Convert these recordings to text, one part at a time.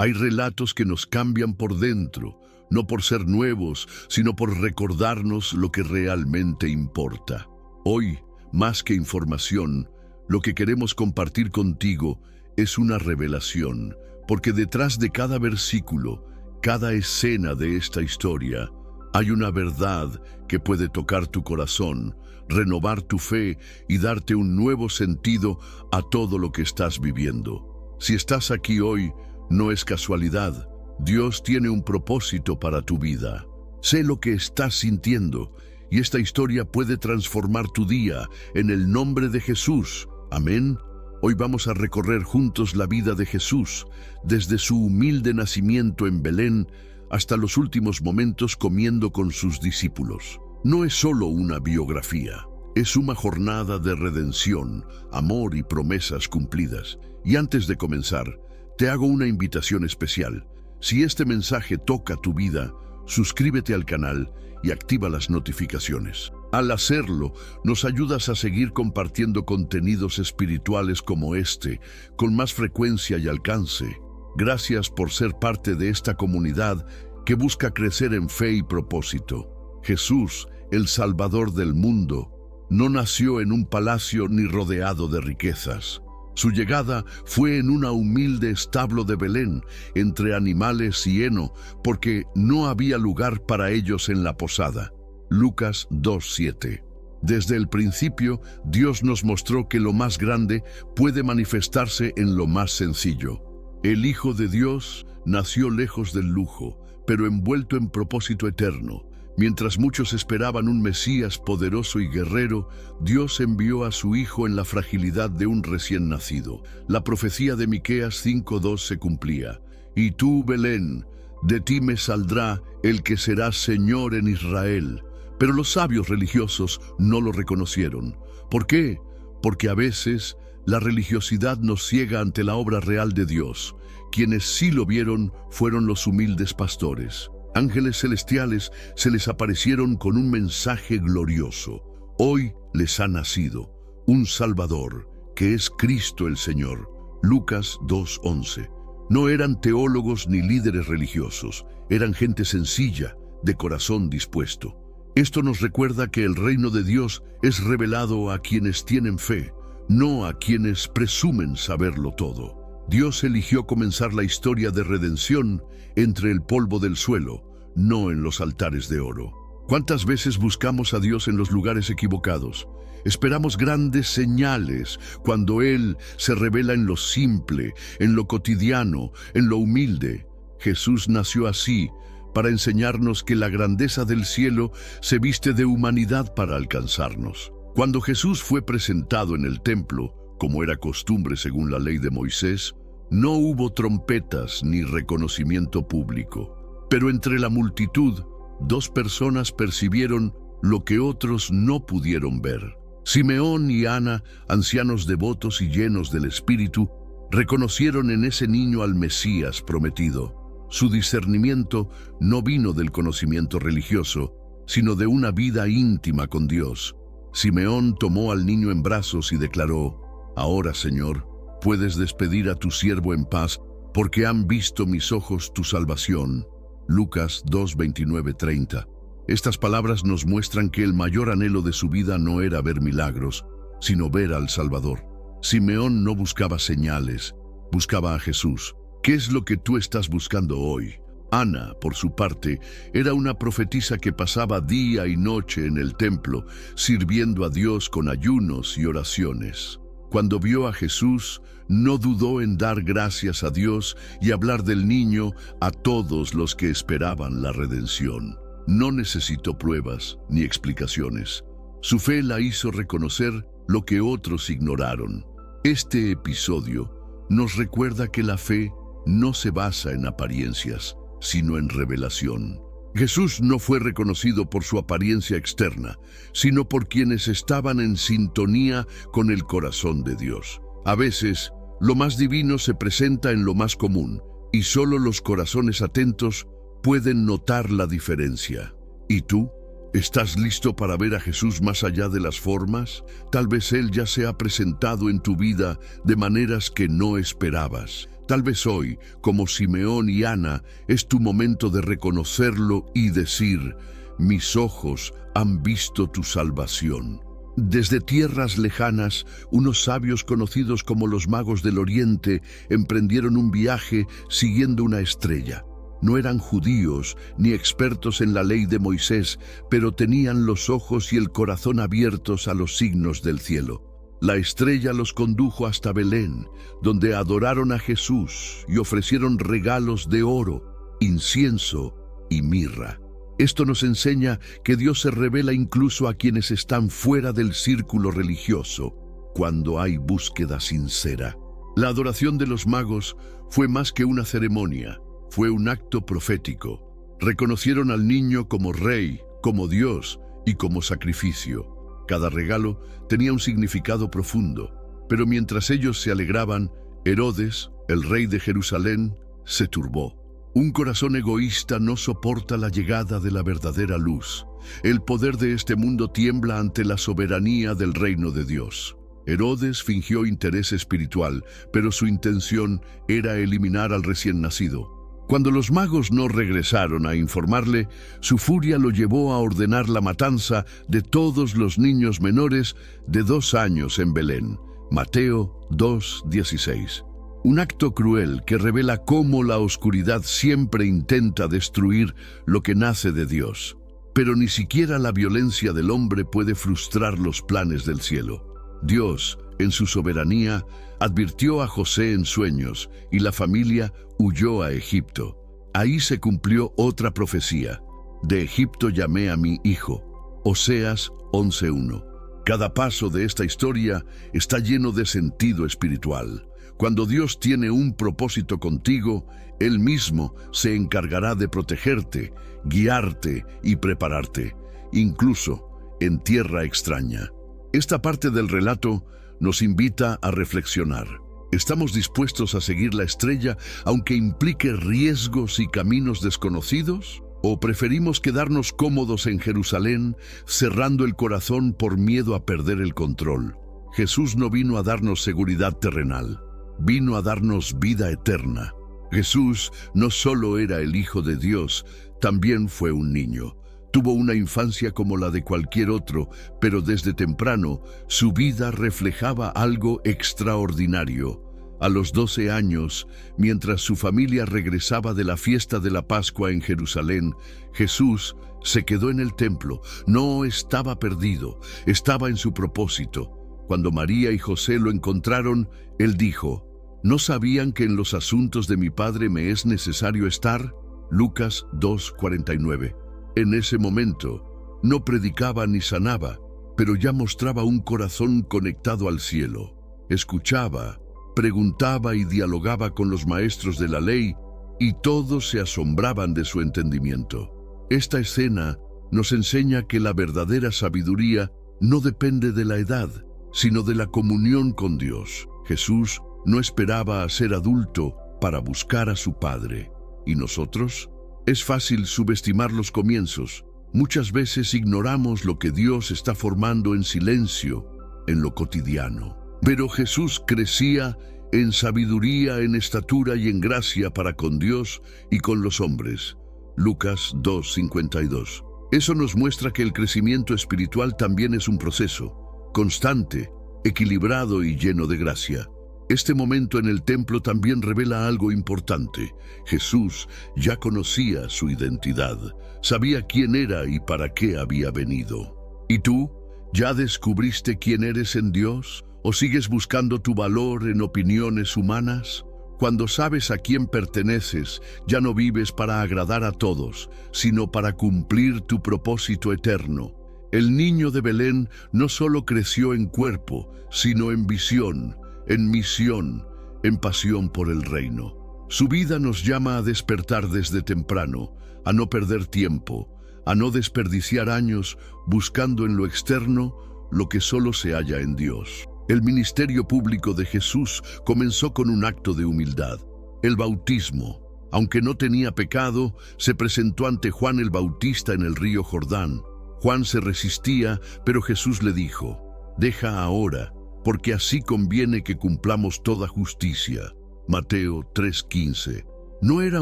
Hay relatos que nos cambian por dentro, no por ser nuevos, sino por recordarnos lo que realmente importa. Hoy, más que información, lo que queremos compartir contigo es una revelación, porque detrás de cada versículo, cada escena de esta historia, hay una verdad que puede tocar tu corazón, renovar tu fe y darte un nuevo sentido a todo lo que estás viviendo. Si estás aquí hoy, no es casualidad. Dios tiene un propósito para tu vida. Sé lo que estás sintiendo y esta historia puede transformar tu día en el nombre de Jesús. Amén. Hoy vamos a recorrer juntos la vida de Jesús, desde su humilde nacimiento en Belén hasta los últimos momentos comiendo con sus discípulos. No es solo una biografía, es una jornada de redención, amor y promesas cumplidas. Y antes de comenzar, te hago una invitación especial. Si este mensaje toca tu vida, suscríbete al canal y activa las notificaciones. Al hacerlo, nos ayudas a seguir compartiendo contenidos espirituales como este, con más frecuencia y alcance. Gracias por ser parte de esta comunidad que busca crecer en fe y propósito. Jesús, el Salvador del mundo, no nació en un palacio ni rodeado de riquezas. Su llegada fue en un humilde establo de Belén, entre animales y heno, porque no había lugar para ellos en la posada. Lucas 2:7. Desde el principio, Dios nos mostró que lo más grande puede manifestarse en lo más sencillo. El Hijo de Dios nació lejos del lujo, pero envuelto en propósito eterno. Mientras muchos esperaban un Mesías poderoso y guerrero, Dios envió a su Hijo en la fragilidad de un recién nacido. La profecía de Miqueas 5:2 se cumplía. Y tú, Belén, de ti me saldrá el que será Señor en Israel. Pero los sabios religiosos no lo reconocieron. ¿Por qué? Porque a veces la religiosidad nos ciega ante la obra real de Dios. Quienes sí lo vieron fueron los humildes pastores. Ángeles celestiales se les aparecieron con un mensaje glorioso. Hoy les ha nacido un Salvador, que es Cristo el Señor. Lucas 2:11. No eran teólogos ni líderes religiosos, eran gente sencilla, de corazón dispuesto. Esto nos recuerda que el reino de Dios es revelado a quienes tienen fe, no a quienes presumen saberlo todo. Dios eligió comenzar la historia de redención entre el polvo del suelo, no en los altares de oro. ¿Cuántas veces buscamos a Dios en los lugares equivocados? Esperamos grandes señales cuando Él se revela en lo simple, en lo cotidiano, en lo humilde. Jesús nació así, para enseñarnos que la grandeza del cielo se viste de humanidad para alcanzarnos. Cuando Jesús fue presentado en el templo, como era costumbre según la ley de Moisés, no hubo trompetas ni reconocimiento público. Pero entre la multitud, dos personas percibieron lo que otros no pudieron ver. Simeón y Ana, ancianos devotos y llenos del Espíritu, reconocieron en ese niño al Mesías prometido. Su discernimiento no vino del conocimiento religioso, sino de una vida íntima con Dios. Simeón tomó al niño en brazos y declaró: «Ahora, Señor, puedes despedir a tu siervo en paz, porque han visto mis ojos tu salvación». Lucas 2:29-30. Estas palabras nos muestran que el mayor anhelo de su vida no era ver milagros, sino ver al Salvador. Simeón no buscaba señales, buscaba a Jesús. ¿Qué es lo que tú estás buscando hoy? Ana, por su parte, era una profetisa que pasaba día y noche en el templo, sirviendo a Dios con ayunos y oraciones. Cuando vio a Jesús, no dudó en dar gracias a Dios y hablar del niño a todos los que esperaban la redención. No necesitó pruebas ni explicaciones. Su fe la hizo reconocer lo que otros ignoraron. Este episodio nos recuerda que la fe no se basa en apariencias, sino en revelación. Jesús no fue reconocido por su apariencia externa, sino por quienes estaban en sintonía con el corazón de Dios. A veces, lo más divino se presenta en lo más común, y solo los corazones atentos pueden notar la diferencia. ¿Y tú? ¿Estás listo para ver a Jesús más allá de las formas? Tal vez Él ya se ha presentado en tu vida de maneras que no esperabas. Tal vez hoy, como Simeón y Ana, es tu momento de reconocerlo y decir: mis ojos han visto tu salvación. Desde tierras lejanas, unos sabios conocidos como los magos del Oriente emprendieron un viaje siguiendo una estrella. No eran judíos ni expertos en la ley de Moisés, pero tenían los ojos y el corazón abiertos a los signos del cielo. La estrella los condujo hasta Belén, donde adoraron a Jesús y ofrecieron regalos de oro, incienso y mirra. Esto nos enseña que Dios se revela incluso a quienes están fuera del círculo religioso, cuando hay búsqueda sincera. La adoración de los magos fue más que una ceremonia, fue un acto profético. Reconocieron al niño como rey, como Dios y como sacrificio. Cada regalo tenía un significado profundo, pero mientras ellos se alegraban, Herodes, el rey de Jerusalén, se turbó. Un corazón egoísta no soporta la llegada de la verdadera luz. El poder de este mundo tiembla ante la soberanía del reino de Dios. Herodes fingió interés espiritual, pero su intención era eliminar al recién nacido. Cuando los magos no regresaron a informarle, su furia lo llevó a ordenar la matanza de todos los niños menores de 2 años en Belén. Mateo 2:16. Un acto cruel que revela cómo la oscuridad siempre intenta destruir lo que nace de Dios. Pero ni siquiera la violencia del hombre puede frustrar los planes del cielo. Dios, en su soberanía, advirtió a José en sueños y la familia huyó a Egipto. Ahí se cumplió otra profecía: de Egipto llamé a mi hijo. Oseas 11:1. Cada paso de esta historia está lleno de sentido espiritual. Cuando Dios tiene un propósito contigo, Él mismo se encargará de protegerte, guiarte y prepararte, incluso en tierra extraña. Esta parte del relato nos invita a reflexionar. ¿Estamos dispuestos a seguir la estrella aunque implique riesgos y caminos desconocidos? ¿O preferimos quedarnos cómodos en Jerusalén, cerrando el corazón por miedo a perder el control? Jesús no vino a darnos seguridad terrenal, vino a darnos vida eterna. Jesús no solo era el Hijo de Dios, también fue un niño. Tuvo una infancia como la de cualquier otro, pero desde temprano su vida reflejaba algo extraordinario. A los 12 años, mientras su familia regresaba de la fiesta de la Pascua en Jerusalén, Jesús se quedó en el templo. No estaba perdido, estaba en su propósito. Cuando María y José lo encontraron, él dijo: ¿no sabían que en los asuntos de mi Padre me es necesario estar? Lucas 2:49. En ese momento, no predicaba ni sanaba, pero ya mostraba un corazón conectado al cielo. Escuchaba, preguntaba y dialogaba con los maestros de la ley, y todos se asombraban de su entendimiento. Esta escena nos enseña que la verdadera sabiduría no depende de la edad, sino de la comunión con Dios. Jesús no esperaba a ser adulto para buscar a su Padre. ¿Y nosotros? Es fácil subestimar los comienzos. Muchas veces ignoramos lo que Dios está formando en silencio, en lo cotidiano. Pero Jesús crecía en sabiduría, en estatura y en gracia para con Dios y con los hombres. Lucas 2:52. Eso nos muestra que el crecimiento espiritual también es un proceso, constante, equilibrado y lleno de gracia. Este momento en el templo también revela algo importante. Jesús ya conocía su identidad, sabía quién era y para qué había venido. ¿Y tú? ¿Ya descubriste quién eres en Dios? ¿O sigues buscando tu valor en opiniones humanas? Cuando sabes a quién perteneces, ya no vives para agradar a todos, sino para cumplir tu propósito eterno. El niño de Belén no solo creció en cuerpo, sino en visión, en misión, en pasión por el reino. Su vida nos llama a despertar desde temprano, a no perder tiempo, a no desperdiciar años buscando en lo externo lo que solo se halla en Dios. El ministerio público de Jesús comenzó con un acto de humildad, el bautismo. Aunque no tenía pecado, se presentó ante Juan el Bautista en el río Jordán. Juan se resistía, pero Jesús le dijo: «Deja ahora, porque así conviene que cumplamos toda justicia». Mateo 3:15. No era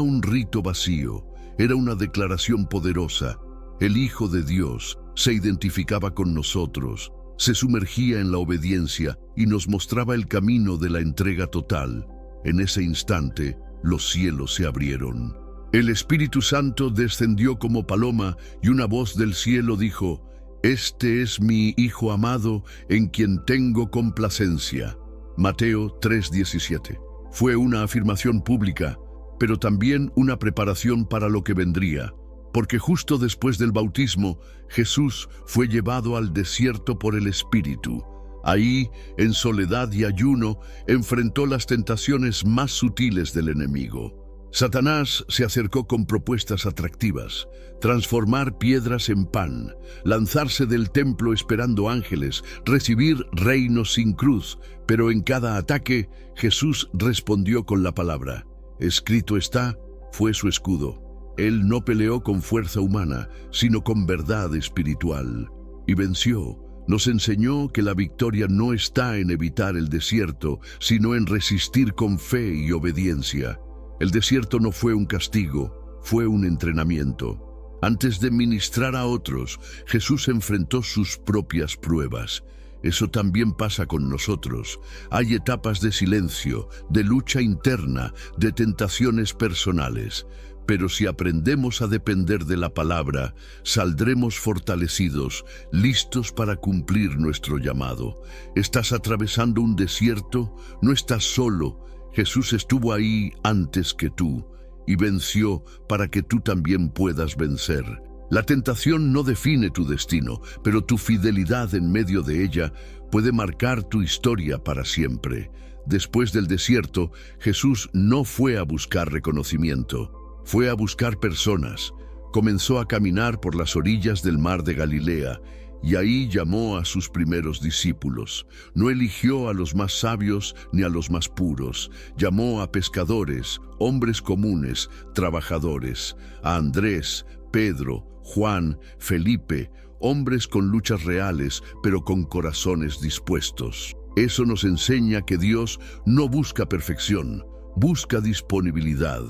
un rito vacío, era una declaración poderosa. El Hijo de Dios se identificaba con nosotros, se sumergía en la obediencia y nos mostraba el camino de la entrega total. En ese instante, los cielos se abrieron. El Espíritu Santo descendió como paloma y una voz del cielo dijo: «Este es mi Hijo amado, en quien tengo complacencia». Mateo 3:17. Fue una afirmación pública, pero también una preparación para lo que vendría, porque justo después del bautismo, Jesús fue llevado al desierto por el Espíritu. Ahí, en soledad y ayuno, enfrentó las tentaciones más sutiles del enemigo. Satanás se acercó con propuestas atractivas: transformar piedras en pan, lanzarse del templo esperando ángeles, recibir reinos sin cruz, pero en cada ataque Jesús respondió con la palabra. Escrito está, fue su escudo. Él no peleó con fuerza humana, sino con verdad espiritual, y venció. Nos enseñó que la victoria no está en evitar el desierto, sino en resistir con fe y obediencia. El desierto no fue un castigo, fue un entrenamiento. Antes de ministrar a otros, Jesús enfrentó sus propias pruebas. Eso también pasa con nosotros. Hay etapas de silencio, de lucha interna, de tentaciones personales. Pero si aprendemos a depender de la palabra, saldremos fortalecidos, listos para cumplir nuestro llamado. ¿Estás atravesando un desierto? No estás solo. Jesús estuvo ahí antes que tú y venció para que tú también puedas vencer. La tentación no define tu destino, pero tu fidelidad en medio de ella puede marcar tu historia para siempre. Después del desierto, Jesús no fue a buscar reconocimiento, fue a buscar personas. Comenzó a caminar por las orillas del mar de Galilea, y ahí llamó a sus primeros discípulos. No eligió a los más sabios ni a los más puros. Llamó a pescadores, hombres comunes, trabajadores, a Andrés, Pedro, Juan, Felipe, hombres con luchas reales, pero con corazones dispuestos. Eso nos enseña que Dios no busca perfección, busca disponibilidad.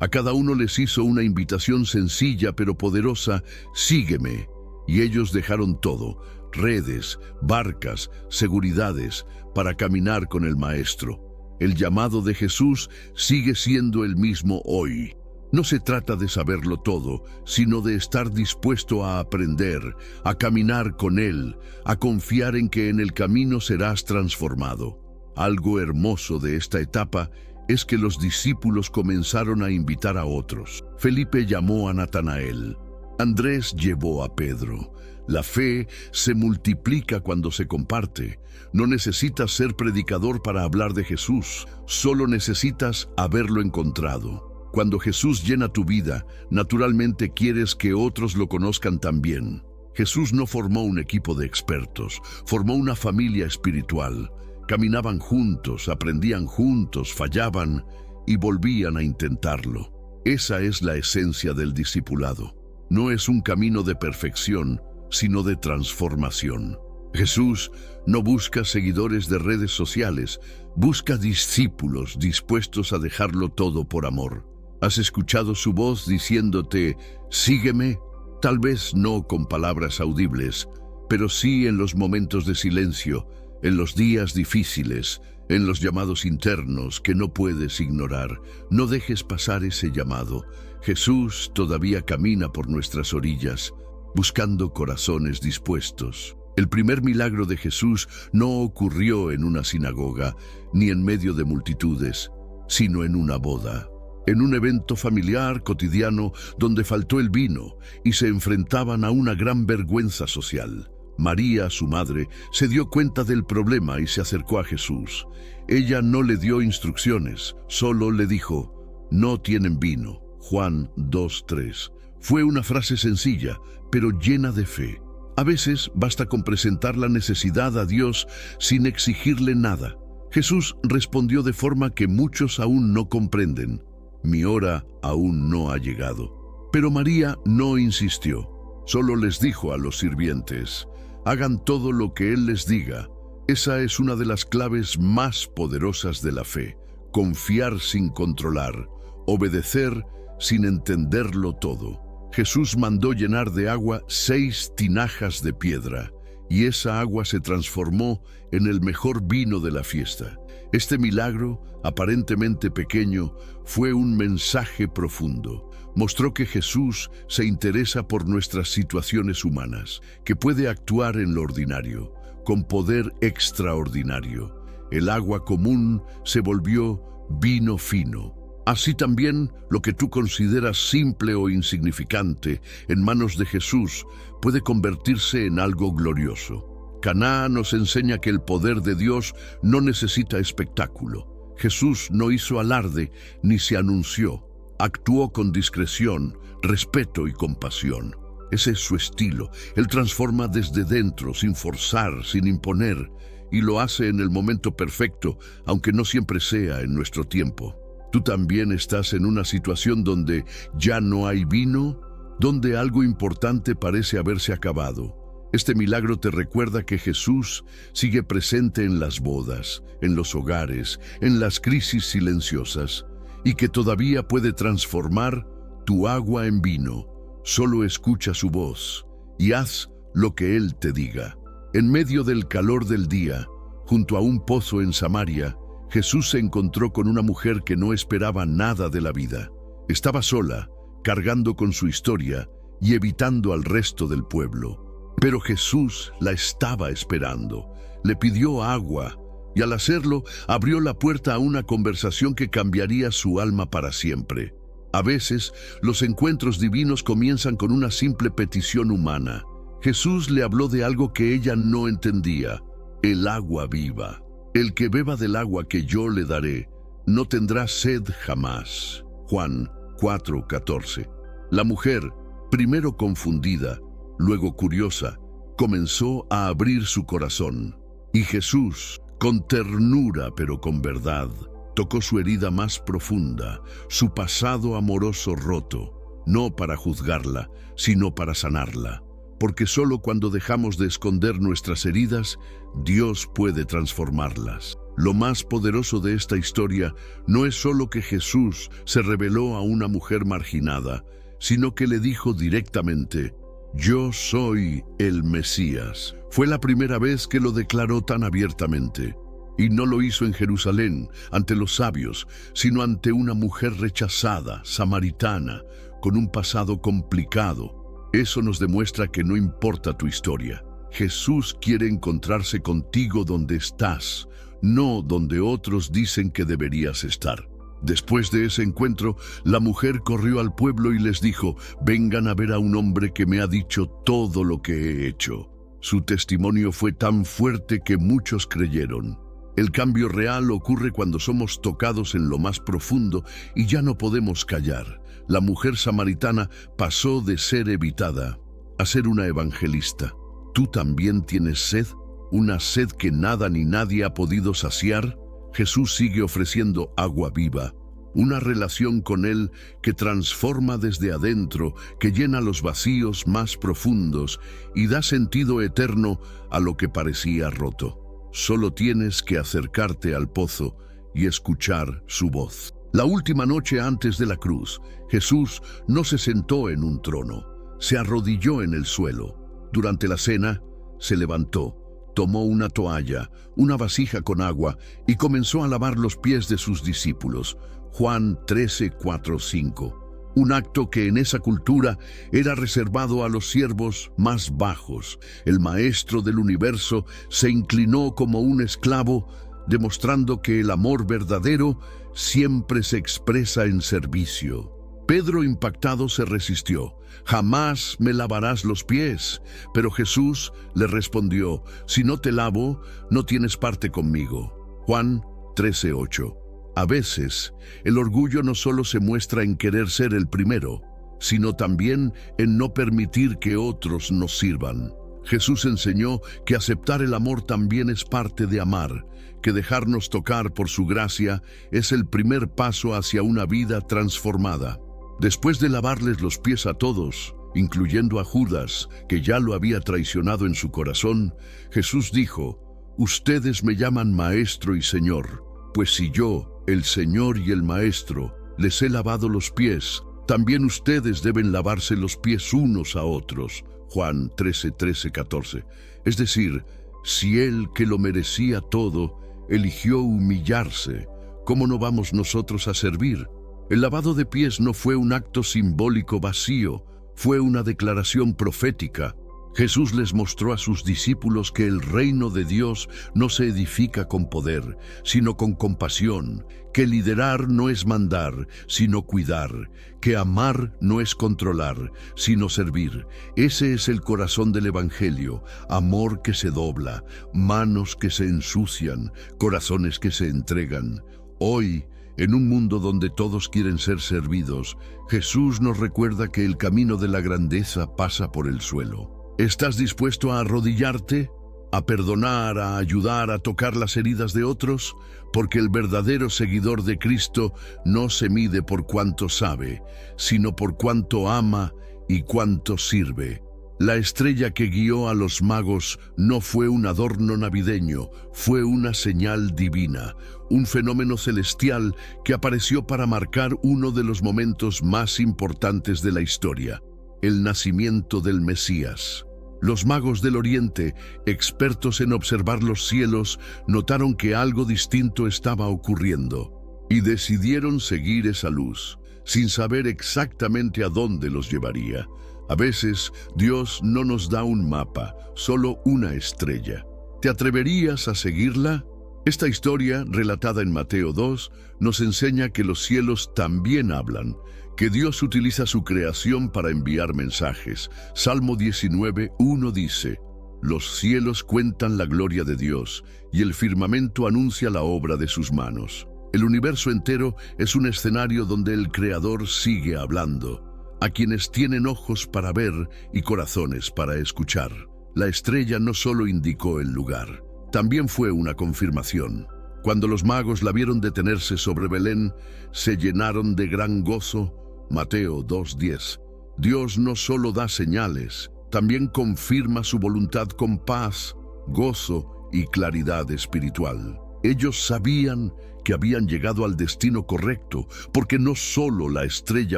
A cada uno les hizo una invitación sencilla pero poderosa: sígueme. Y ellos dejaron todo, redes, barcas, seguridades, para caminar con el Maestro. El llamado de Jesús sigue siendo el mismo hoy. No se trata de saberlo todo, sino de estar dispuesto a aprender, a caminar con Él, a confiar en que en el camino serás transformado. Algo hermoso de esta etapa es que los discípulos comenzaron a invitar a otros. Felipe llamó a Natanael. Andrés llevó a Pedro. La fe se multiplica cuando se comparte. No necesitas ser predicador para hablar de Jesús, solo necesitas haberlo encontrado. Cuando Jesús llena tu vida, naturalmente quieres que otros lo conozcan también. Jesús no formó un equipo de expertos, formó una familia espiritual. Caminaban juntos, aprendían juntos, fallaban y volvían a intentarlo. Esa es la esencia del discipulado. No es un camino de perfección, sino de transformación. Jesús no busca seguidores de redes sociales, busca discípulos dispuestos a dejarlo todo por amor. ¿Has escuchado su voz diciéndote, sígueme? Tal vez no con palabras audibles, pero sí en los momentos de silencio, en los días difíciles, en los llamados internos que no puedes ignorar. No dejes pasar ese llamado. Jesús todavía camina por nuestras orillas, buscando corazones dispuestos. El primer milagro de Jesús no ocurrió en una sinagoga, ni en medio de multitudes, sino en una boda. En un evento familiar cotidiano donde faltó el vino y se enfrentaban a una gran vergüenza social. María, su madre, se dio cuenta del problema y se acercó a Jesús. Ella no le dio instrucciones, solo le dijo, no tienen vino. Juan 2:3. Fue una frase sencilla, pero llena de fe. A veces basta con presentar la necesidad a Dios sin exigirle nada. Jesús respondió de forma que muchos aún no comprenden. Mi hora aún no ha llegado. Pero María no insistió. Solo les dijo a los sirvientes, hagan todo lo que Él les diga. Esa es una de las claves más poderosas de la fe. confiar sin controlar, obedecer sin entenderlo todo. Jesús mandó llenar de agua 6 tinajas de piedra, y esa agua se transformó en el mejor vino de la fiesta. Este milagro, aparentemente pequeño, fue un mensaje profundo. Mostró que Jesús se interesa por nuestras situaciones humanas, que puede actuar en lo ordinario, con poder extraordinario. El agua común se volvió vino fino. Así también, lo que tú consideras simple o insignificante en manos de Jesús puede convertirse en algo glorioso. Caná nos enseña que el poder de Dios no necesita espectáculo. Jesús no hizo alarde ni se anunció. Actuó con discreción, respeto y compasión. Ese es su estilo. Él transforma desde dentro, sin forzar, sin imponer, y lo hace en el momento perfecto, aunque no siempre sea en nuestro tiempo. ¿Tú también estás en una situación donde ya no hay vino? ¿Donde algo importante parece haberse acabado? Este milagro te recuerda que Jesús sigue presente en las bodas, en los hogares, en las crisis silenciosas, y que todavía puede transformar tu agua en vino. Solo escucha su voz y haz lo que Él te diga. En medio del calor del día, junto a un pozo en Samaria, Jesús se encontró con una mujer que no esperaba nada de la vida. Estaba sola, cargando con su historia y evitando al resto del pueblo. Pero Jesús la estaba esperando. Le pidió agua y al hacerlo abrió la puerta a una conversación que cambiaría su alma para siempre. A veces, los encuentros divinos comienzan con una simple petición humana. Jesús le habló de algo que ella no entendía: el agua viva. El que beba del agua que yo le daré, no tendrá sed jamás. Juan 4:14. La mujer, primero confundida, luego curiosa, comenzó a abrir su corazón. Y Jesús, con ternura pero con verdad, tocó su herida más profunda, su pasado amoroso roto, no para juzgarla, sino para sanarla. Porque solo cuando dejamos de esconder nuestras heridas, Dios puede transformarlas. Lo más poderoso de esta historia no es solo que Jesús se reveló a una mujer marginada, sino que le dijo directamente: yo soy el Mesías. Fue la primera vez que lo declaró tan abiertamente. Y no lo hizo en Jerusalén, ante los sabios, sino ante una mujer rechazada, samaritana, con un pasado complicado. Eso nos demuestra que no importa tu historia. Jesús quiere encontrarse contigo donde estás, no donde otros dicen que deberías estar. Después de ese encuentro, la mujer corrió al pueblo y les dijo: vengan a ver a un hombre que me ha dicho todo lo que he hecho. Su testimonio fue tan fuerte que muchos creyeron. El cambio real ocurre cuando somos tocados en lo más profundo y ya no podemos callar. La mujer samaritana pasó de ser evitada a ser una evangelista. ¿Tú también tienes sed? ¿Una sed que nada ni nadie ha podido saciar? Jesús sigue ofreciendo agua viva, una relación con Él que transforma desde adentro, que llena los vacíos más profundos y da sentido eterno a lo que parecía roto. Solo tienes que acercarte al pozo y escuchar su voz. La última noche antes de la cruz, Jesús no se sentó en un trono, se arrodilló en el suelo. Durante la cena, se levantó, tomó una toalla, una vasija con agua y comenzó a lavar los pies de sus discípulos. Juan 13:4-5. Un acto que en esa cultura era reservado a los siervos más bajos. El maestro del universo se inclinó como un esclavo, demostrando que el amor verdadero siempre se expresa en servicio. Pedro, impactado, se resistió. «Jamás me lavarás los pies». Pero Jesús le respondió: «Si no te lavo, no tienes parte conmigo». Juan 13:8. A veces, el orgullo no solo se muestra en querer ser el primero, sino también en no permitir que otros nos sirvan. Jesús enseñó que aceptar el amor también es parte de amar, que dejarnos tocar por su gracia es el primer paso hacia una vida transformada. Después de lavarles los pies a todos, incluyendo a Judas, que ya lo había traicionado en su corazón, Jesús dijo: «Ustedes me llaman Maestro y Señor, pues si yo, el Señor y el Maestro, les he lavado los pies, también ustedes deben lavarse los pies unos a otros. Juan 13:14. Es decir, si Él, que lo merecía todo, eligió humillarse, ¿cómo no vamos nosotros a servir? El lavado de pies no fue un acto simbólico vacío, fue una declaración profética. Jesús les mostró a sus discípulos que el reino de Dios no se edifica con poder, sino con compasión, que liderar no es mandar, sino cuidar, que amar no es controlar, sino servir. Ese es el corazón del Evangelio, amor que se dobla, manos que se ensucian, corazones que se entregan. Hoy, en un mundo donde todos quieren ser servidos, Jesús nos recuerda que el camino de la grandeza pasa por el suelo. ¿Estás dispuesto a arrodillarte, a perdonar, a ayudar, a tocar las heridas de otros? Porque el verdadero seguidor de Cristo no se mide por cuánto sabe, sino por cuánto ama y cuánto sirve. La estrella que guió a los magos no fue un adorno navideño, fue una señal divina, un fenómeno celestial que apareció para marcar uno de los momentos más importantes de la historia, el nacimiento del Mesías. Los magos del Oriente, expertos en observar los cielos, notaron que algo distinto estaba ocurriendo y decidieron seguir esa luz, sin saber exactamente a dónde los llevaría. A veces, Dios no nos da un mapa, solo una estrella. ¿Te atreverías a seguirla? Esta historia, relatada en Mateo 2, nos enseña que los cielos también hablan, que Dios utiliza su creación para enviar mensajes. Salmo 19:1 dice: «Los cielos cuentan la gloria de Dios, y el firmamento anuncia la obra de sus manos». El universo entero es un escenario donde el Creador sigue hablando, a quienes tienen ojos para ver y corazones para escuchar. La estrella no solo indicó el lugar, también fue una confirmación. Cuando los magos la vieron detenerse sobre Belén, se llenaron de gran gozo. Mateo 2:10. Dios no solo da señales, también confirma su voluntad con paz, gozo y claridad espiritual. Ellos sabían que habían llegado al destino correcto, porque no solo la estrella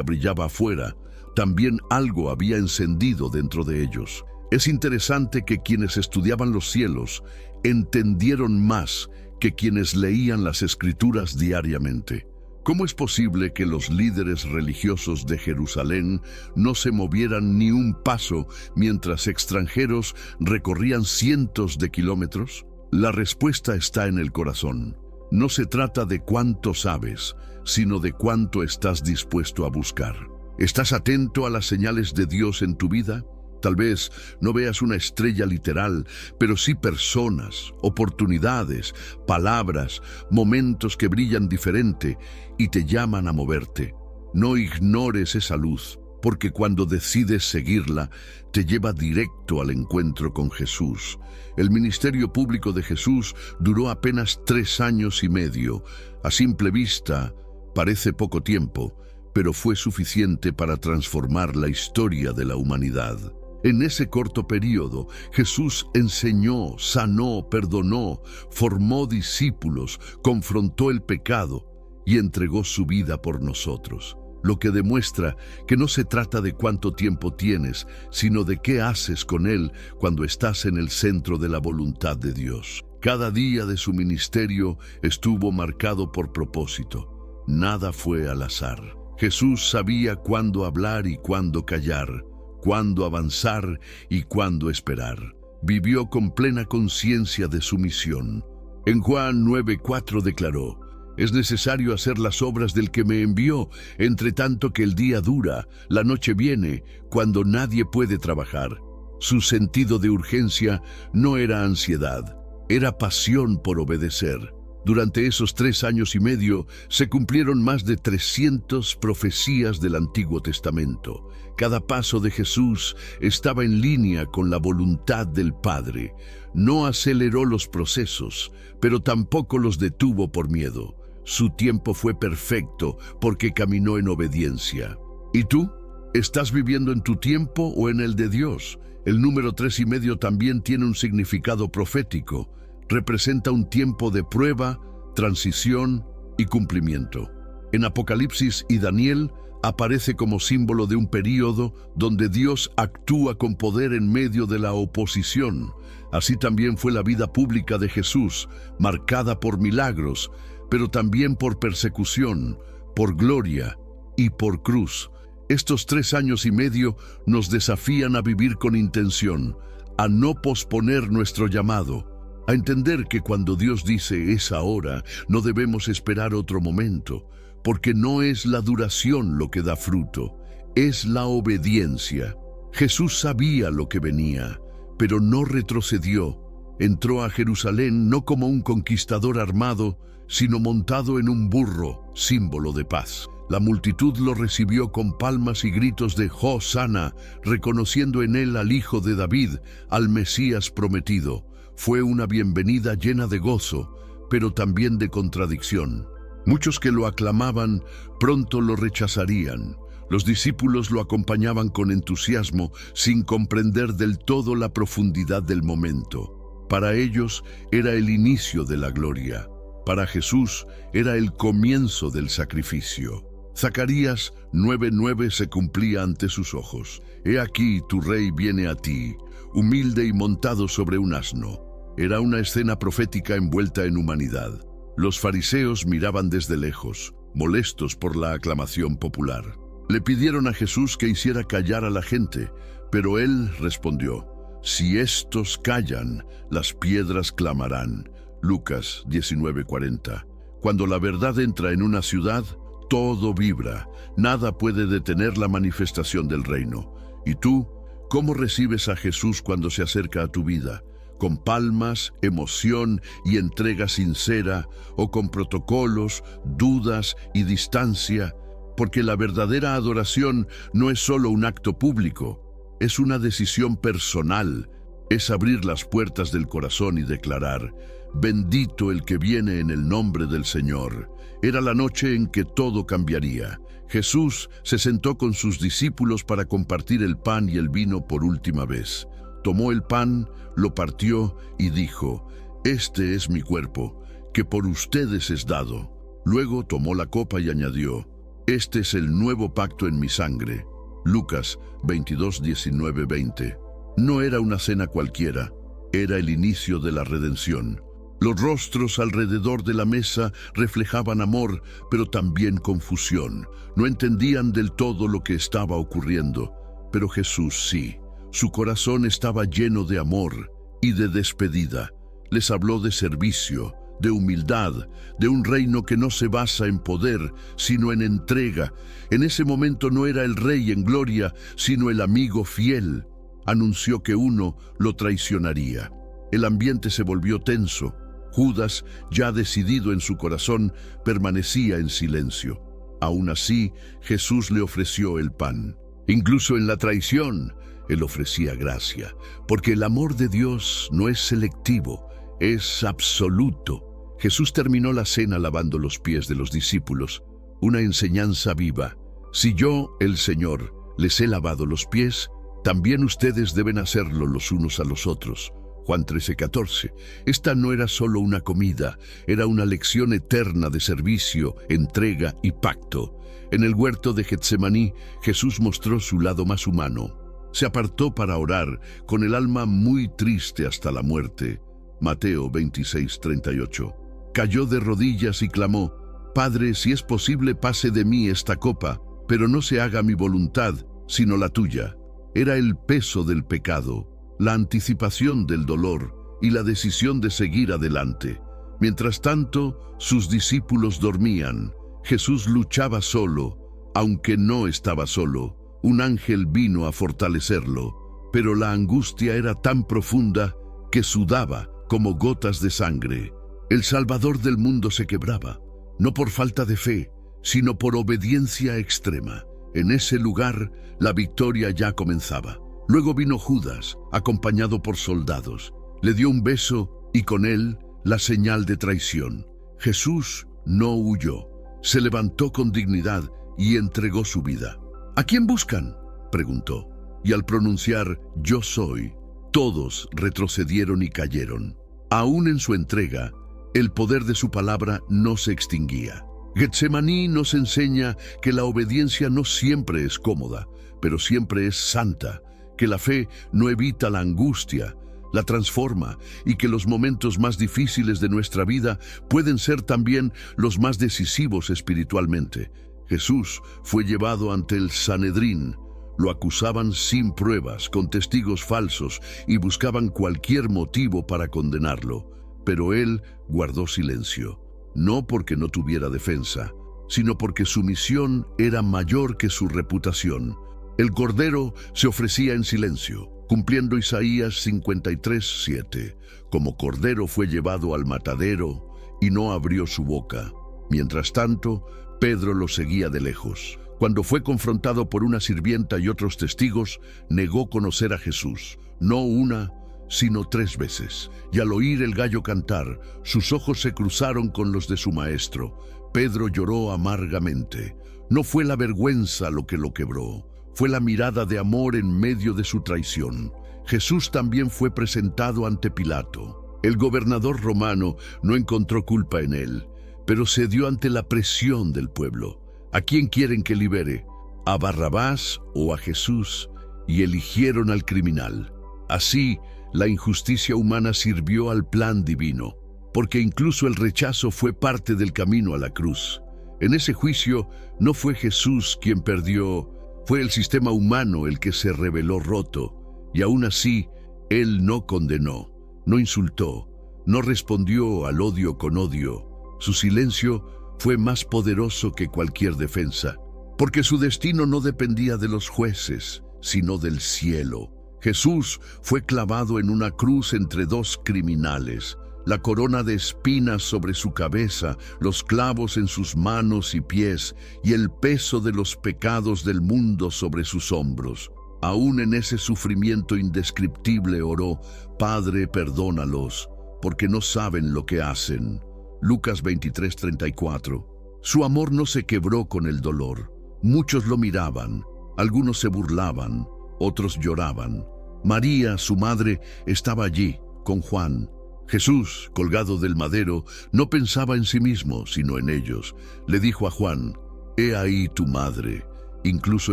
brillaba afuera, también algo había encendido dentro de ellos. Es interesante que quienes estudiaban los cielos entendieron más que quienes leían las Escrituras diariamente. ¿Cómo es posible que los líderes religiosos de Jerusalén no se movieran ni un paso mientras extranjeros recorrían cientos de kilómetros? La respuesta está en el corazón. No se trata de cuánto sabes, sino de cuánto estás dispuesto a buscar. ¿Estás atento a las señales de Dios en tu vida? Tal vez no veas una estrella literal, pero sí personas, oportunidades, palabras, momentos que brillan diferente y te llaman a moverte. No ignores esa luz, porque cuando decides seguirla, te lleva directo al encuentro con Jesús. El ministerio público de Jesús duró apenas 3 años y medio. A simple vista, parece poco tiempo, pero fue suficiente para transformar la historia de la humanidad. En ese corto periodo, Jesús enseñó, sanó, perdonó, formó discípulos, confrontó el pecado y entregó su vida por nosotros. Lo que demuestra que no se trata de cuánto tiempo tienes, sino de qué haces con él cuando estás en el centro de la voluntad de Dios. Cada día de su ministerio estuvo marcado por propósito. Nada fue al azar. Jesús sabía cuándo hablar y cuándo callar, cuándo avanzar y cuándo esperar. Vivió con plena conciencia de su misión. En Juan 9:4 declaró: «Es necesario hacer las obras del que me envió, entre tanto que el día dura, la noche viene, cuando nadie puede trabajar». Su sentido de urgencia no era ansiedad, era pasión por obedecer. Durante esos 3 años y medio se cumplieron más de 300 profecías del Antiguo Testamento. Cada paso de Jesús estaba en línea con la voluntad del Padre. No aceleró los procesos, pero tampoco los detuvo por miedo. Su tiempo fue perfecto porque caminó en obediencia. ¿Y tú? ¿Estás viviendo en tu tiempo o en el de Dios? El número 3,5 también tiene un significado profético. Representa un tiempo de prueba, transición y cumplimiento. En Apocalipsis y Daniel aparece como símbolo de un período donde Dios actúa con poder en medio de la oposición. Así también fue la vida pública de Jesús, marcada por milagros, pero también por persecución, por gloria y por cruz. Estos 3 años y medio nos desafían a vivir con intención, a no posponer nuestro llamado, a entender que cuando Dios dice es ahora, no debemos esperar otro momento, porque no es la duración lo que da fruto, es la obediencia. Jesús sabía lo que venía, pero no retrocedió. Entró a Jerusalén no como un conquistador armado, sino montado en un burro, símbolo de paz. La multitud lo recibió con palmas y gritos de Hosana, reconociendo en él al Hijo de David, al Mesías prometido. Fue una bienvenida llena de gozo, pero también de contradicción. Muchos que lo aclamaban pronto lo rechazarían. Los discípulos lo acompañaban con entusiasmo, sin comprender del todo la profundidad del momento. Para ellos era el inicio de la gloria. Para Jesús era el comienzo del sacrificio. Zacarías 9:9 se cumplía ante sus ojos. He aquí tu rey viene a ti, humilde y montado sobre un asno. Era una escena profética envuelta en humanidad. Los fariseos miraban desde lejos, molestos por la aclamación popular. Le pidieron a Jesús que hiciera callar a la gente, pero él respondió: si estos callan, las piedras clamarán. Lucas 19:40. Cuando la verdad entra en una ciudad, todo vibra. Nada puede detener la manifestación del reino. ¿Y tú? ¿Cómo recibes a Jesús cuando se acerca a tu vida? ¿Con palmas, emoción y entrega sincera, o con protocolos, dudas y distancia? Porque la verdadera adoración no es solo un acto público, es una decisión personal. Es abrir las puertas del corazón y declarar: bendito el que viene en el nombre del Señor. Era la noche en que todo cambiaría. Jesús se sentó con sus discípulos para compartir el pan y el vino por última vez. Tomó el pan, lo partió y dijo: este es mi cuerpo, que por ustedes es dado. Luego tomó la copa y añadió: este es el nuevo pacto en mi sangre. Lucas 22:19-20. No era una cena cualquiera, era el inicio de la redención. Los rostros alrededor de la mesa reflejaban amor, pero también confusión. No entendían del todo lo que estaba ocurriendo, pero Jesús sí. Su corazón estaba lleno de amor y de despedida. Les habló de servicio, de humildad, de un reino que no se basa en poder, sino en entrega. En ese momento no era el rey en gloria, sino el amigo fiel. Anunció que uno lo traicionaría. El ambiente se volvió tenso. Judas, ya decidido en su corazón, permanecía en silencio. Aún así, Jesús le ofreció el pan. Incluso en la traición, Él ofrecía gracia, porque el amor de Dios no es selectivo, es absoluto. Jesús terminó la cena lavando los pies de los discípulos, una enseñanza viva. Si yo, el Señor, les he lavado los pies, también ustedes deben hacerlo los unos a los otros. Juan 13:14. Esta no era solo una comida, era una lección eterna de servicio, entrega y pacto. En el huerto de Getsemaní, Jesús mostró su lado más humano. Se apartó para orar, con el alma muy triste hasta la muerte. Mateo 26:38. Cayó de rodillas y clamó: Padre, si es posible, pase de mí esta copa, pero no se haga mi voluntad, sino la tuya. Era el peso del pecado, la anticipación del dolor y la decisión de seguir adelante. Mientras tanto, sus discípulos dormían. Jesús luchaba solo, aunque no estaba solo. Un ángel vino a fortalecerlo, pero la angustia era tan profunda que sudaba como gotas de sangre. El Salvador del mundo se quebraba, no por falta de fe, sino por obediencia extrema. En ese lugar, la victoria ya comenzaba. Luego vino Judas, acompañado por soldados. Le dio un beso y con él la señal de traición. Jesús no huyó. Se levantó con dignidad y entregó su vida. ¿A quién buscan?, preguntó. Y al pronunciar «Yo soy», todos retrocedieron y cayeron. Aún en su entrega, El poder de su palabra no se extinguía. Getsemaní nos enseña que la obediencia no siempre es cómoda, pero siempre es santa, que la fe no evita la angustia, la transforma, y que los momentos más difíciles de nuestra vida pueden ser también los más decisivos espiritualmente. Jesús fue llevado ante el Sanedrín. Lo acusaban sin pruebas, con testigos falsos, y buscaban cualquier motivo para condenarlo. Pero él guardó silencio, no porque no tuviera defensa, sino porque su misión era mayor que su reputación. El Cordero se ofrecía en silencio, cumpliendo Isaías 53:7. Como cordero fue llevado al matadero y no abrió su boca. Mientras tanto, Pedro lo seguía de lejos. Cuando fue confrontado por una sirvienta y otros testigos, negó conocer a Jesús, no una, sino 3 veces. Y al oír el gallo cantar, sus ojos se cruzaron con los de su maestro. Pedro lloró amargamente. No fue la vergüenza lo que lo quebró, fue la mirada de amor en medio de su traición. Jesús también fue presentado ante Pilato. El gobernador romano no encontró culpa en él, pero cedió ante la presión del pueblo. ¿A quién quieren que libere? ¿A Barrabás o a Jesús? Y eligieron al criminal. Así, la injusticia humana sirvió al plan divino, porque incluso el rechazo fue parte del camino a la cruz. En ese juicio, no fue Jesús quien perdió, fue el sistema humano el que se reveló roto, y aún así, él no condenó, no insultó, no respondió al odio con odio. Su silencio fue más poderoso que cualquier defensa, porque su destino no dependía de los jueces, sino del cielo. Jesús fue clavado en una cruz entre 2 criminales, la corona de espinas sobre su cabeza, los clavos en sus manos y pies, y el peso de los pecados del mundo sobre sus hombros. Aún en ese sufrimiento indescriptible oró: Padre, perdónalos, porque no saben lo que hacen. Lucas 23:34. Su amor no se quebró con el dolor. Muchos lo miraban, algunos se burlaban, otros lloraban. María, su madre, estaba allí, con Juan. Jesús, colgado del madero, no pensaba en sí mismo, sino en ellos. Le dijo a Juan: «He ahí tu madre». Incluso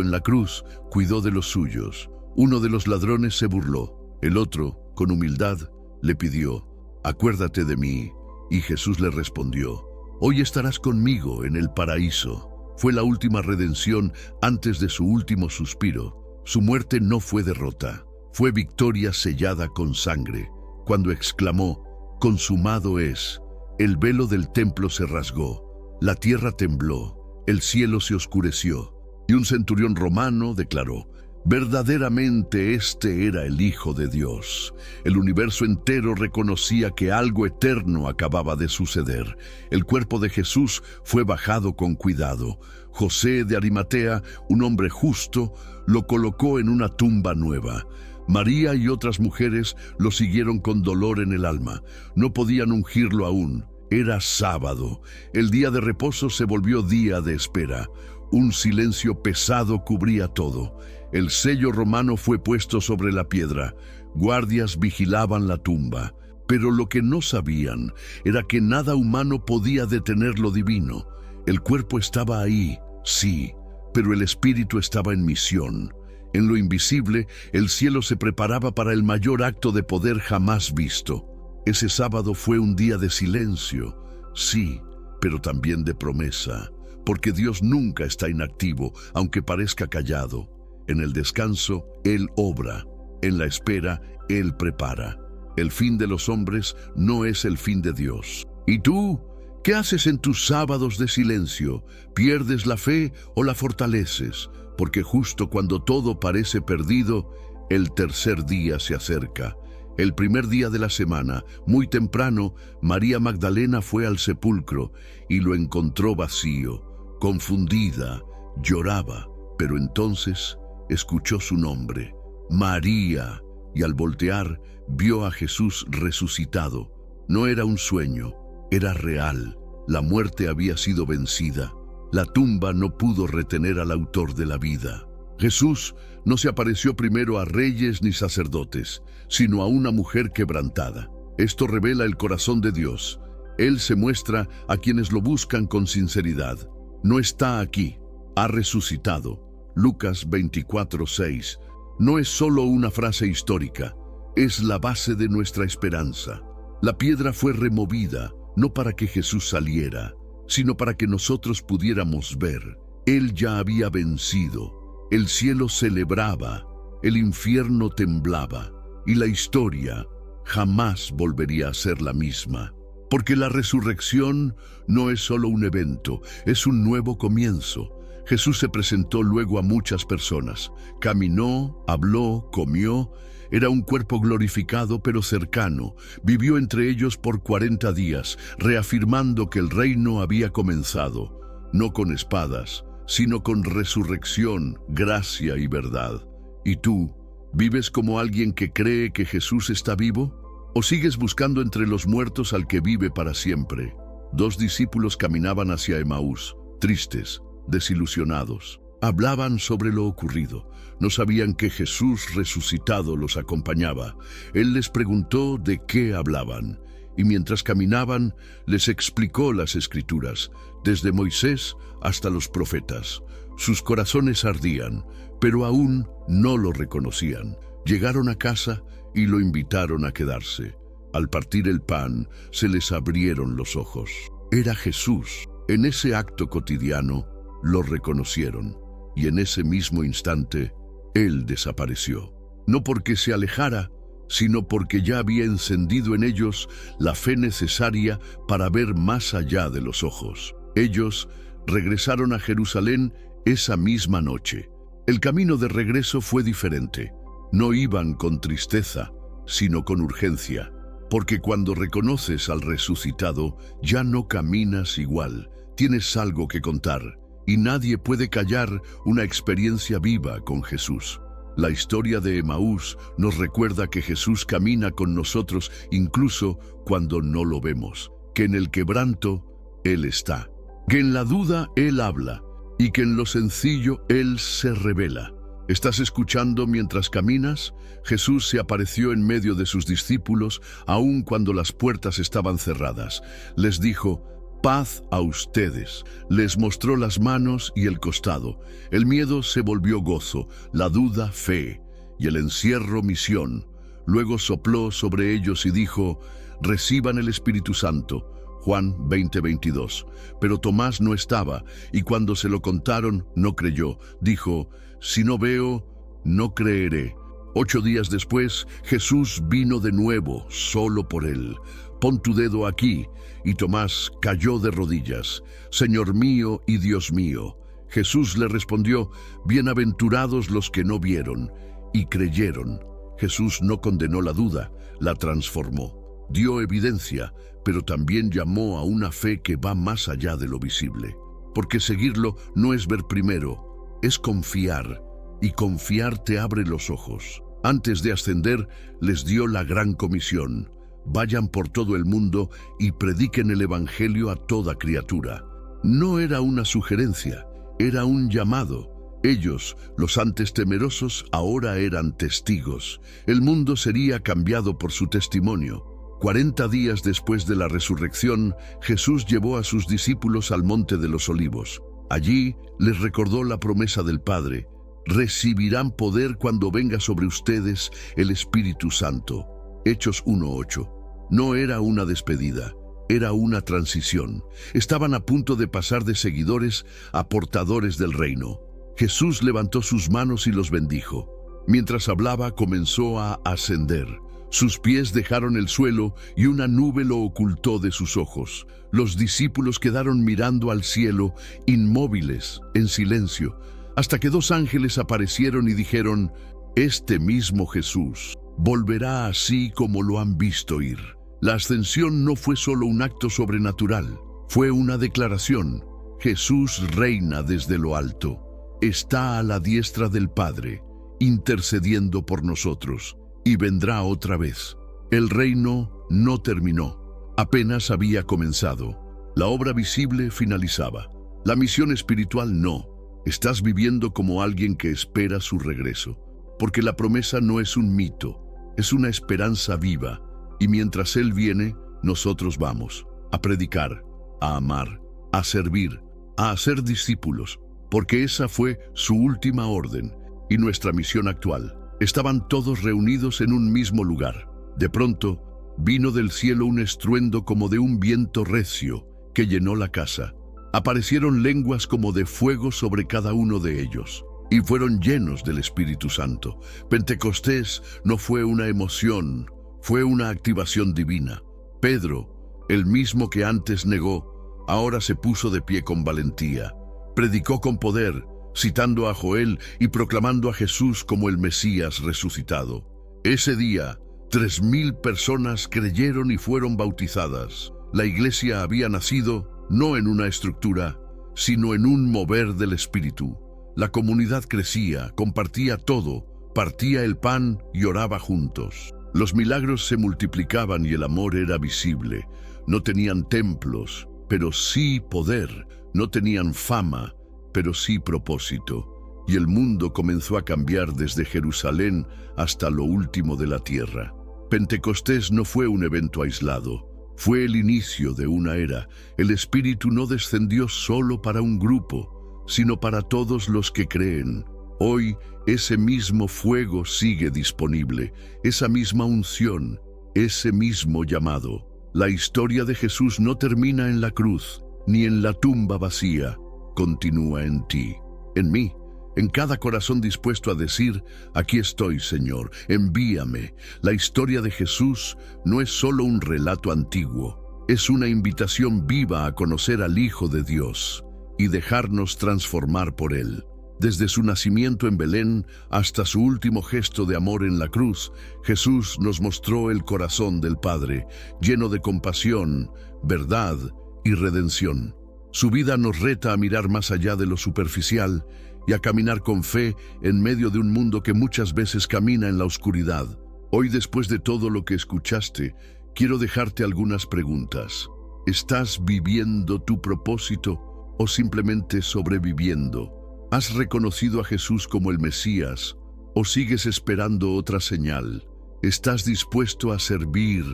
en la cruz, cuidó de los suyos. Uno de los ladrones se burló. El otro, con humildad, le pidió: «Acuérdate de mí». Y Jesús le respondió: «Hoy estarás conmigo en el paraíso». Fue la última redención antes de su último suspiro. Su muerte no fue derrota, fue victoria sellada con sangre. Cuando exclamó: «Consumado es», el velo del templo se rasgó, la tierra tembló, el cielo se oscureció, y un centurión romano declaró: «Verdaderamente este era el Hijo de Dios». El universo entero reconocía que algo eterno acababa de suceder. El cuerpo de Jesús fue bajado con cuidado. José de Arimatea, un hombre justo, lo colocó en una tumba nueva. María y otras mujeres lo siguieron con dolor en el alma. No podían ungirlo aún. Era sábado. El día de reposo se volvió día de espera. Un silencio pesado cubría todo. El sello romano fue puesto sobre la piedra. Guardias vigilaban la tumba. Pero lo que no sabían era que nada humano podía detener lo divino. El cuerpo estaba ahí, sí, pero el espíritu estaba en misión. En lo invisible, el cielo se preparaba para el mayor acto de poder jamás visto. Ese sábado fue un día de silencio, sí, pero también de promesa, porque Dios nunca está inactivo, aunque parezca callado. En el descanso, Él obra. En la espera, Él prepara. El fin de los hombres no es el fin de Dios. ¿Y tú? ¿Qué haces en tus sábados de silencio? ¿Pierdes la fe o la fortaleces? Porque justo cuando todo parece perdido, el tercer día se acerca. El primer día de la semana, muy temprano, María Magdalena fue al sepulcro y lo encontró vacío. Confundida, lloraba, pero entonces escuchó su nombre: María, y al voltear vio a Jesús resucitado. No era un sueño, era real. La muerte había sido vencida. La tumba no pudo retener al autor de la vida. Jesús no se apareció primero a reyes ni sacerdotes, sino a una mujer quebrantada. Esto revela el corazón de Dios. Él se muestra a quienes lo buscan con sinceridad. No está aquí, ha resucitado. Lucas 24:6. No es solo una frase histórica, es la base de nuestra esperanza. La piedra fue removida, no para que Jesús saliera, sino para que nosotros pudiéramos ver. Él ya había vencido, el cielo celebraba, el infierno temblaba, y la historia jamás volvería a ser la misma. Porque la resurrección no es solo un evento, es un nuevo comienzo. Jesús se presentó luego a muchas personas. Caminó, habló, comió. Era un cuerpo glorificado pero cercano. Vivió entre ellos por 40 días, reafirmando que el reino había comenzado, no con espadas, sino con resurrección, gracia y verdad. ¿Y tú, vives como alguien que cree que Jesús está vivo? ¿O sigues buscando entre los muertos al que vive para siempre? 2 discípulos caminaban hacia Emaús, tristes, desilusionados. Hablaban sobre lo ocurrido. No sabían que Jesús resucitado los acompañaba. Él les preguntó de qué hablaban, y mientras caminaban, les explicó las Escrituras, desde Moisés hasta los profetas. Sus corazones ardían, pero aún no lo reconocían. Llegaron a casa y lo invitaron a quedarse. Al partir el pan, se les abrieron los ojos. Era Jesús. En ese acto cotidiano, lo reconocieron, y en ese mismo instante, Él desapareció. No porque se alejara, sino porque ya había encendido en ellos la fe necesaria para ver más allá de los ojos. Ellos regresaron a Jerusalén esa misma noche. El camino de regreso fue diferente. No iban con tristeza, sino con urgencia, porque cuando reconoces al resucitado, ya no caminas igual, tienes algo que contar, y nadie puede callar una experiencia viva con Jesús. La historia de Emaús nos recuerda que Jesús camina con nosotros incluso cuando no lo vemos, que en el quebranto Él está, que en la duda Él habla, y que en lo sencillo Él se revela. ¿Estás escuchando mientras caminas? Jesús se apareció en medio de sus discípulos, aun cuando las puertas estaban cerradas. Les dijo: «Paz a ustedes». Les mostró las manos y el costado. El miedo se volvió gozo, la duda fe, y el encierro misión. Luego sopló sobre ellos y dijo: «Reciban el Espíritu Santo». Juan 20:22. Pero Tomás no estaba, y cuando se lo contaron, no creyó. Dijo: «Si no veo, no creeré». 8 días después, Jesús vino de nuevo, solo por él. «Pon tu dedo aquí». Y Tomás cayó de rodillas. «Señor mío y Dios mío». Jesús le respondió: «Bienaventurados los que no vieron y creyeron». Jesús no condenó la duda, la transformó. Dio evidencia, pero también llamó a una fe que va más allá de lo visible. Porque seguirlo no es ver primero, es confiar, y confiar te abre los ojos. Antes de ascender, les dio la gran comisión: vayan por todo el mundo y prediquen el Evangelio a toda criatura. No era una sugerencia, era un llamado. Ellos, los antes temerosos, ahora eran testigos. El mundo sería cambiado por su testimonio. 40 días después de la resurrección, Jesús llevó a sus discípulos al Monte de los Olivos. Allí les recordó la promesa del Padre: recibirán poder cuando venga sobre ustedes el Espíritu Santo. Hechos 1:8. No era una despedida, era una transición. Estaban a punto de pasar de seguidores a portadores del reino. Jesús levantó sus manos y los bendijo. Mientras hablaba, comenzó a ascender. Sus pies dejaron el suelo y una nube lo ocultó de sus ojos. Los discípulos quedaron mirando al cielo, inmóviles, en silencio, hasta que 2 ángeles aparecieron y dijeron: «Este mismo Jesús volverá así como lo han visto ir». La ascensión no fue solo un acto sobrenatural, fue una declaración: Jesús reina desde lo alto, está a la diestra del Padre, intercediendo por nosotros. Y vendrá otra vez. El reino no terminó, apenas había comenzado. La obra visible finalizaba. La misión espiritual no. Estás viviendo como alguien que espera su regreso, porque la promesa no es un mito, es una esperanza viva, y mientras Él viene, nosotros vamos. a predicar, a amar, a servir, a hacer discípulos, porque esa fue su última orden y nuestra misión actual. Estaban todos reunidos en un mismo lugar. De pronto, vino del cielo un estruendo como de un viento recio que llenó la casa. Aparecieron lenguas como de fuego sobre cada uno de ellos, y fueron llenos del Espíritu Santo. Pentecostés no fue una emoción, fue una activación divina. Pedro, el mismo que antes negó, ahora se puso de pie con valentía. Predicó con poder, citando a Joel y proclamando a Jesús como el Mesías resucitado. Ese día, 3000 personas creyeron y fueron bautizadas. La iglesia había nacido no en una estructura, sino en un mover del Espíritu. La comunidad crecía, compartía todo, partía el pan y oraba juntos. Los milagros se multiplicaban y el amor era visible. No tenían templos, pero sí poder. No tenían fama, pero sí propósito. Y el mundo comenzó a cambiar desde Jerusalén hasta lo último de la tierra. Pentecostés no fue un evento aislado. Fue el inicio de una era. El Espíritu no descendió solo para un grupo, sino para todos los que creen. Hoy, ese mismo fuego sigue disponible, esa misma unción, ese mismo llamado. La historia de Jesús no termina en la cruz, ni en la tumba vacía. Continúa en ti, en mí, en cada corazón dispuesto a decir: aquí estoy, Señor, envíame. La historia de Jesús no es solo un relato antiguo, es una invitación viva a conocer al Hijo de Dios y dejarnos transformar por Él. Desde su nacimiento en Belén hasta su último gesto de amor en la cruz, Jesús nos mostró el corazón del Padre, lleno de compasión, verdad y redención. Su vida nos reta a mirar más allá de lo superficial y a caminar con fe en medio de un mundo que muchas veces camina en la oscuridad. Hoy, después de todo lo que escuchaste, quiero dejarte algunas preguntas. ¿Estás viviendo tu propósito o simplemente sobreviviendo? ¿Has reconocido a Jesús como el Mesías o sigues esperando otra señal? ¿Estás dispuesto a servir,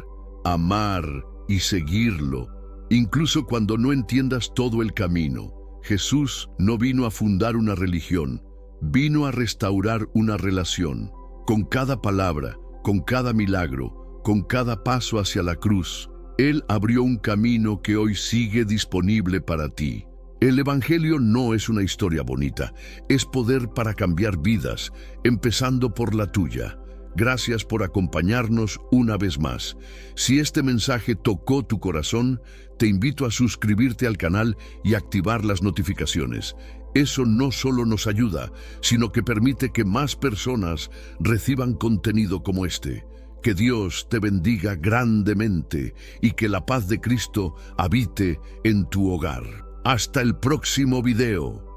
amar y seguirlo, incluso cuando no entiendas todo el camino? Jesús no vino a fundar una religión, vino a restaurar una relación. Con cada palabra, con cada milagro, con cada paso hacia la cruz, Él abrió un camino que hoy sigue disponible para ti. El Evangelio no es una historia bonita, es poder para cambiar vidas, empezando por la tuya. Gracias por acompañarnos una vez más. Si este mensaje tocó tu corazón, te invito a suscribirte al canal y activar las notificaciones. Eso no solo nos ayuda, sino que permite que más personas reciban contenido como este. Que Dios te bendiga grandemente y que la paz de Cristo habite en tu hogar. Hasta el próximo video.